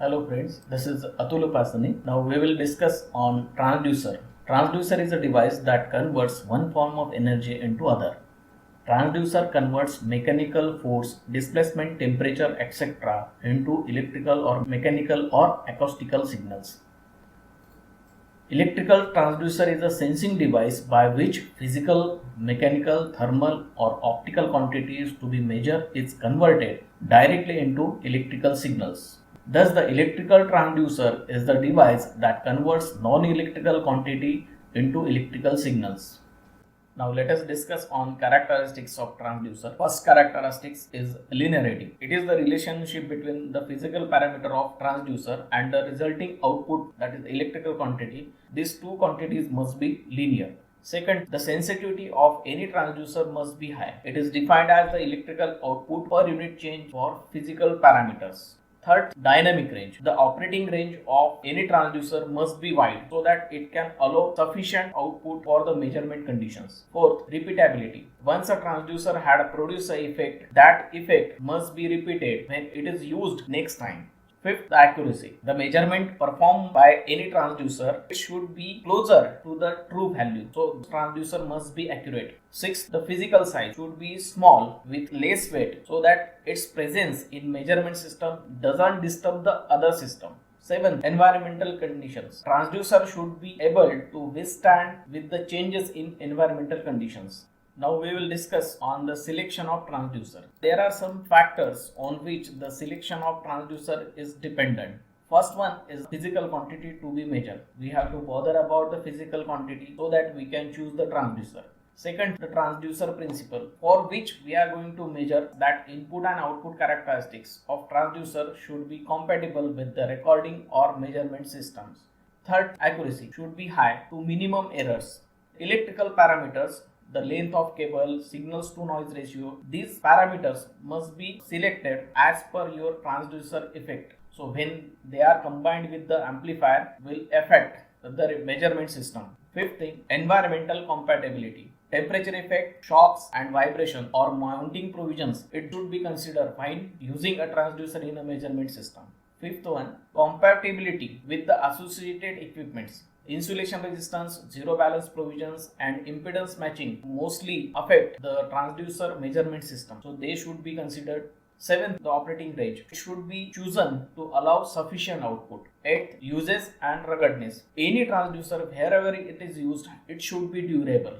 Hello friends, this is Atul Upasani. Now we will discuss on transducer. Transducer is a device that converts one form of energy into other. Transducer converts mechanical force, displacement, temperature, etc. into electrical or mechanical or acoustical signals. Electrical transducer is a sensing device by which physical, mechanical, thermal or optical quantities to be measured is converted directly into electrical signals. Thus, the electrical transducer is the device that converts non-electrical quantity into electrical signals. Now let us discuss on characteristics of transducer. First characteristics is linearity. It is the relationship between the physical parameter of transducer and the resulting output, that is electrical quantity. These two quantities must be linear. Second, the sensitivity of any transducer must be high. It is defined as the electrical output per unit change for physical parameters. Third, dynamic range. The operating range of any transducer must be wide so that it can allow sufficient output for the measurement conditions. Fourth, repeatability. Once a transducer had produced an effect, that effect must be repeated when it is used next time. Fifth, the accuracy. The measurement performed by any transducer should be closer to the true value. So, the transducer must be accurate. Sixth, the physical size should be small with less weight so that its presence in measurement system doesn't disturb the other system. 7. Environmental conditions. Transducer should be able to withstand with the changes in environmental conditions. Now we will discuss on the selection of transducer. There are some factors on which the selection of transducer is dependent. First one is physical quantity to be measured. We have to bother about the physical quantity so that we can choose the transducer. Second, the transducer principle, for which we are going to measure that input and output characteristics of transducer should be compatible with the recording or measurement systems. Third, accuracy should be high to minimum errors. Electrical parameters, the length of cable, signals to noise ratio, these parameters must be selected as per your transducer effect. So when they are combined with the amplifier will affect the measurement system. Fifth thing, environmental compatibility. Temperature effect, shocks and vibration or mounting provisions, it should be considered fine using a transducer in a measurement system. Fifth one, compatibility with the associated equipments. Insulation resistance, zero balance provisions and impedance matching mostly affect the transducer measurement system. So they should be considered. 7th, the operating range. It should be chosen to allow sufficient output. 8th, uses and ruggedness. Any transducer, wherever it is used, it should be durable.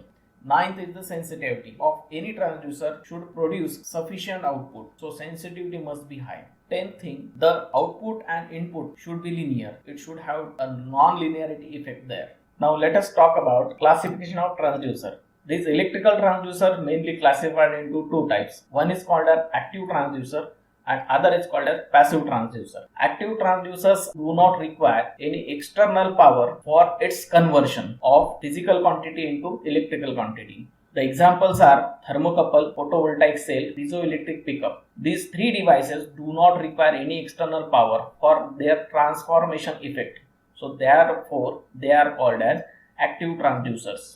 9th is the sensitivity of any transducer should produce sufficient output. So sensitivity must be high. 10th thing, the output and input should be linear. It should have a non-linearity effect there. Now let us talk about classification of transducer. This electrical transducer mainly classified into two types. One is called an active transducer and other is called as passive transducer. Active transducers do not require any external power for its conversion of physical quantity into electrical quantity. The examples are thermocouple, photovoltaic cell, piezoelectric pickup. These three devices do not require any external power for their transformation effect. So therefore they are called as active transducers.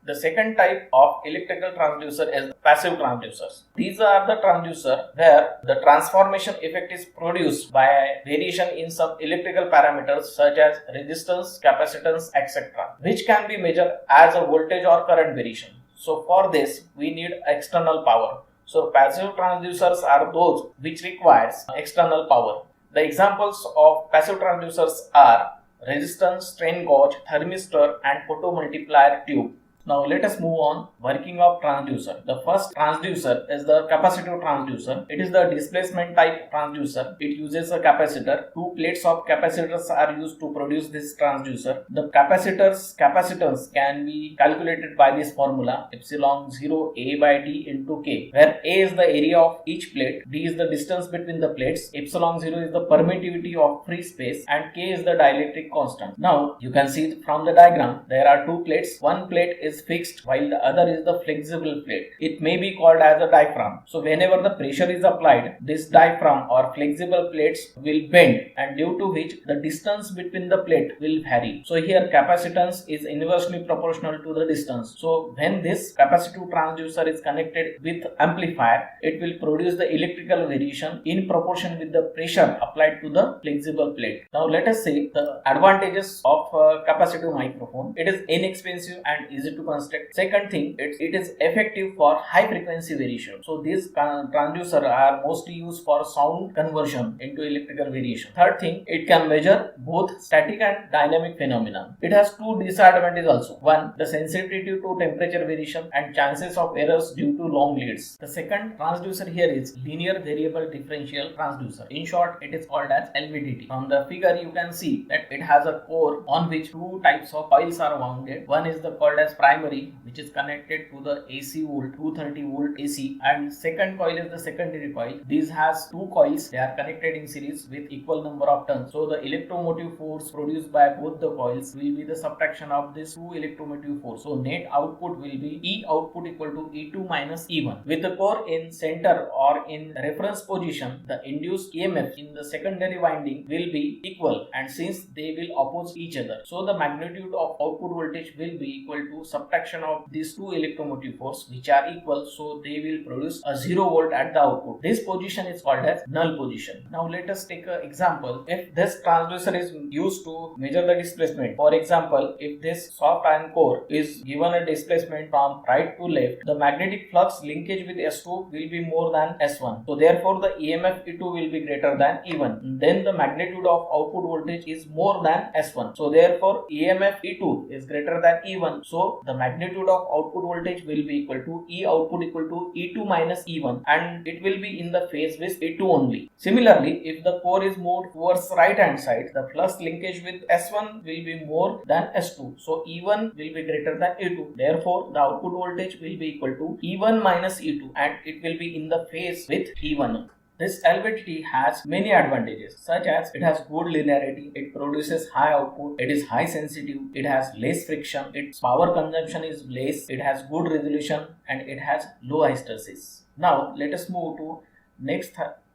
The second type of electrical transducer is passive transducers. These are the transducer where the transformation effect is produced by variation in some electrical parameters such as resistance, capacitance, etc., which can be measured as a voltage or current variation. So for this we need external power. So passive transducers are those which requires external power. The examples of passive transducers are resistance, strain gauge, thermistor and photomultiplier tube. Now let us move on working of transducer. The first transducer is the capacitive transducer. It is the displacement type transducer. It uses a capacitor. Two plates of capacitors are used to produce this transducer. The capacitance can be calculated by this formula epsilon 0 A by D into K, where A is the area of each plate, D is the distance between the plates, epsilon 0 is the permittivity of free space and K is the dielectric constant. Now you can see from the diagram there are two plates. One plate is is fixed while the other is the flexible plate. It may be called as a diaphragm. So whenever the pressure is applied, this diaphragm or flexible plates will bend, and due to which the distance between the plate will vary. So here capacitance is inversely proportional to the distance. So when this capacitive transducer is connected with amplifier, it will produce the electrical variation in proportion with the pressure applied to the flexible plate. Now let us see the advantages of capacitive microphone. It is inexpensive and easy to construct. Second thing, it is effective for high frequency variation. So these transducers are mostly used for sound conversion into electrical variation. Third thing, it can measure both static and dynamic phenomena. It has two disadvantages also. One, the sensitivity to temperature variation and chances of errors due to long leads. The second transducer here is linear variable differential transducer. In short, it is called as LVDT. From the figure you can see that it has a core on which two types of coils are wounded. One is the called as primary, which is connected to the AC volt 230 volt AC, and second coil is the secondary coil. These has two coils. They are connected in series with equal number of turns. So the electromotive force produced by both the coils will be the subtraction of this two electromotive force. So net output will be E output equal to E2 minus E1. With the core in center or in reference position, the induced EMF in the secondary winding will be equal, and since they will oppose each other, so the magnitude of output voltage will be equal to subtraction of these two electromotive force, which are equal, so they will produce a 0 volt at the output. This position is called as null position. Now let us take an example. If this transducer is used to measure the displacement, for example, if this soft iron core is given a displacement from right to left, the magnetic flux linkage with S2 will be more than S1. So therefore the EMF E2 will be greater than E1. Then the magnitude of output voltage is more than S1. So therefore EMF E2 is greater than E1. So the magnitude of output voltage will be equal to E output equal to E2 minus E1, and it will be in the phase with E2 only. Similarly, if the core is moved towards right hand side, the flux linkage with S1 will be more than S2. So E1 will be greater than E2. Therefore the output voltage will be equal to E1 minus E2, and it will be in the phase with E1. This LVDT has many advantages, such as it has good linearity, it produces high output, it is high sensitive, it has less friction, its power consumption is less, it has good resolution, and it has low hysteresis. Now let us move to next,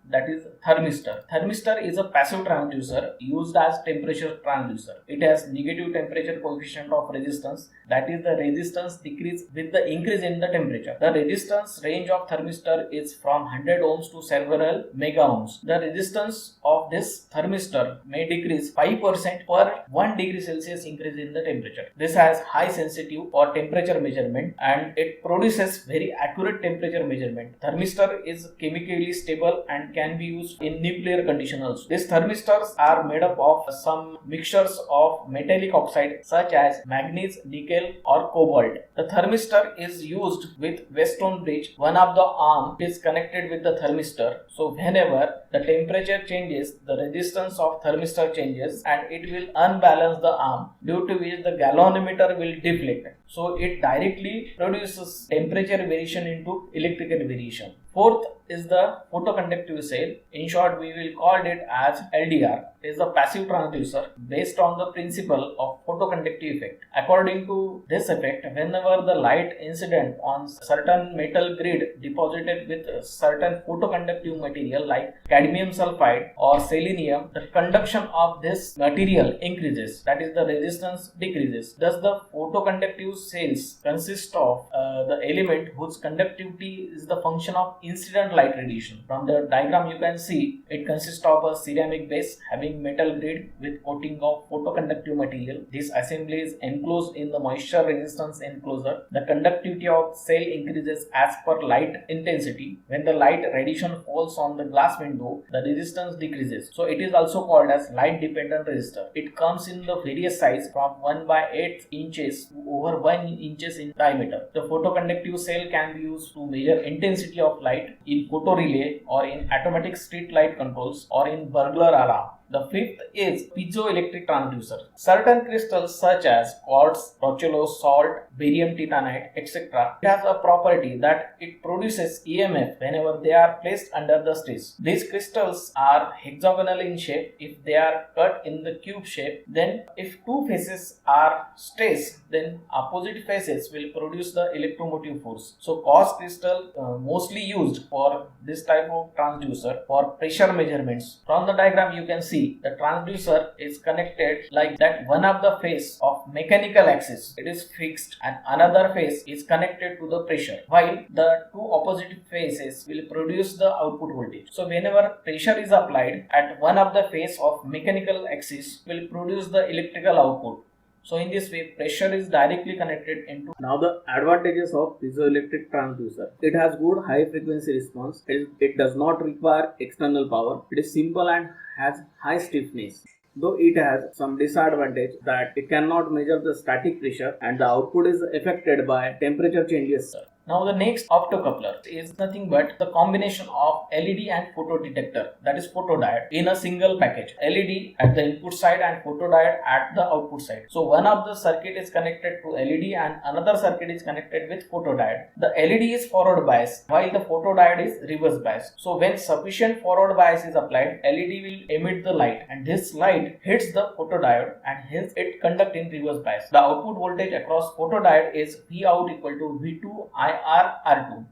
that is thermistor. Thermistor is a passive transducer used as temperature transducer. It has negative temperature coefficient of resistance, that is the resistance decrease with the increase in the temperature. The resistance range of thermistor is from 100 ohms to several mega ohms. The resistance of this thermistor may decrease 5% per 1 degree Celsius increase in the temperature. This has high sensitivity for temperature measurement, and it produces very accurate temperature measurement. Thermistor is chemically stable and can be used in nuclear condition also. These thermistors are made up of some mixtures of metallic oxide such as manganese, nickel or cobalt. The thermistor is used with Weston bridge. One of the arm is connected with the thermistor. So whenever the temperature changes, the resistance of thermistor changes, and it will unbalance the arm, due to which the galvanometer will deflect. So it directly produces temperature variation into electrical variation. Fourth is the photoconductive cell. In short, we will call it as LDR. It is a passive transducer based on the principle of photoconductive effect. According to this effect, whenever the light incident on certain metal grid deposited with certain photoconductive material like cadmium sulfide or selenium, the conduction of this material increases, that is the resistance decreases. Thus the photoconductive cells consist of the element whose conductivity is the function of incident light radiation. From the diagram you can see it consists of a ceramic base having metal grid with coating of photoconductive material. This assembly is enclosed in the moisture resistance enclosure. The conductivity of cell increases as per light intensity. When the light radiation falls on the glass window, the resistance decreases. So it is also called as light dependent resistor. It comes in the various size from 1/8 inches to over 1 inches in diameter. The photoconductive cell can be used to measure intensity of light in photo relay or in automatic street light controls or in burglar alarm. The fifth is piezoelectric transducer. Certain crystals such as quartz, rochellose, salt, barium titanite, etc. It has a property that it produces EMF whenever they are placed under the stress. These crystals are hexagonal in shape. If they are cut in the cube shape, then if two faces are stressed, then opposite faces will produce the electromotive force. So quartz crystal mostly used for this type of transducer for pressure measurements. From the diagram you can see the transducer is connected like that. One of the face of mechanical axis it is fixed and another face is connected to the pressure, while the two opposite faces will produce the output voltage. So whenever pressure is applied at one of the face of mechanical axis will produce the electrical output. So in this way, pressure is directly connected into. Now the advantages of piezoelectric transducer. It has good high frequency response. It does not require external power. It is simple and has high stiffness. Though it has some disadvantage that it cannot measure the static pressure and the output is affected by temperature changes. Now the next optocoupler is nothing but the combination of LED and photodetector, that is photodiode, in a single package. LED at the input side and photodiode at the output side. So one of the circuit is connected to LED and another circuit is connected with photodiode. The LED is forward bias while the photodiode is reverse bias. So when sufficient forward bias is applied, LED will emit the light and this light hits the photodiode and hence it conduct in reverse bias. The output voltage across photodiode is Vout equal to V2 R2.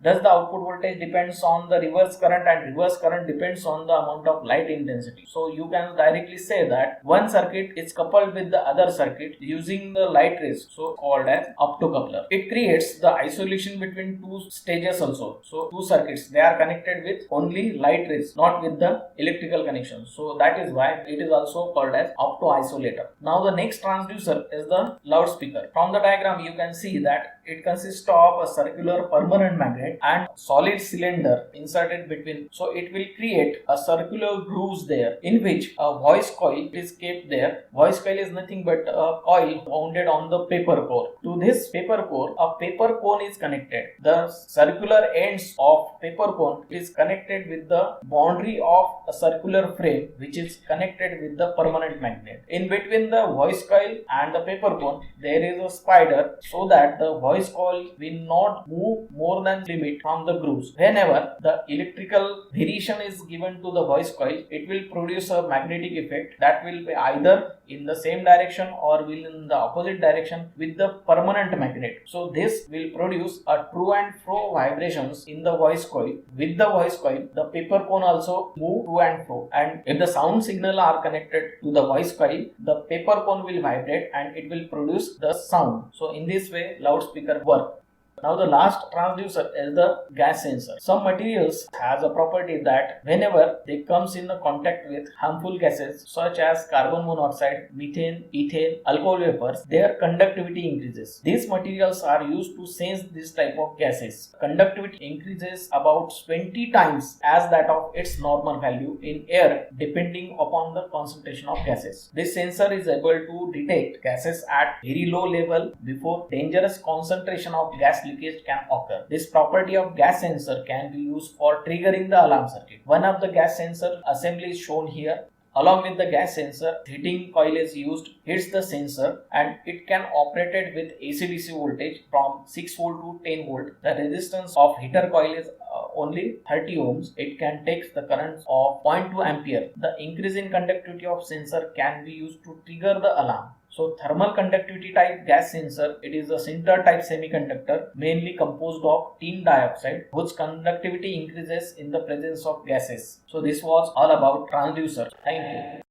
Thus the output voltage depends on the reverse current and reverse current depends on the amount of light intensity. So you can directly say that one circuit is coupled with the other circuit using the light rays, so called as optocoupler. It creates the isolation between two stages also. So two circuits, they are connected with only light rays, not with the electrical connection. So that is why it is also called as opto-isolator. Now the next transducer is the loudspeaker. From the diagram you can see that it consists of a circular permanent magnet and solid cylinder inserted between. So it will create a circular grooves there in which a voice coil is kept there. Voice coil is nothing but a coil wounded on the paper core. To this paper core, a paper cone is connected. The circular ends of paper cone is connected with the boundary of a circular frame which is connected with the permanent magnet. In between the voice coil and the paper cone, there is a spider so that the voice coil will not move more than limit from the grooves. Whenever the electrical variation is given to the voice coil, it will produce a magnetic effect that will be either in the same direction or will in the opposite direction with the permanent magnet. So this will produce a to and fro vibrations in the voice coil. With the voice coil, the paper cone also move to and fro, and if the sound signal are connected to the voice coil, the paper cone will vibrate and it will produce the sound. So in this way loudspeaker work. Now the last transducer is the gas sensor. Some materials has a property that whenever they comes in contact with harmful gases such as carbon monoxide, methane, ethane, alcohol vapors, their conductivity increases. These materials are used to sense this type of gases. Conductivity increases about 20 times as that of its normal value in air depending upon the concentration of gases. This sensor is able to detect gases at very low level before dangerous concentration of gas leakage can occur. This property of gas sensor can be used for triggering the alarm circuit. One of the gas sensor assembly is shown here. Along with the gas sensor, heating coil is used, hits the sensor and it can operate it with AC-DC voltage from 6 volt to 10 volt. The resistance of heater coil is only 30 ohms. It can take the current of 0.2 ampere. The increase in conductivity of sensor can be used to trigger the alarm. So thermal conductivity type gas sensor, it is a sinter type semiconductor mainly composed of tin dioxide whose conductivity increases in the presence of gases. So this was all about transducer. Thank you.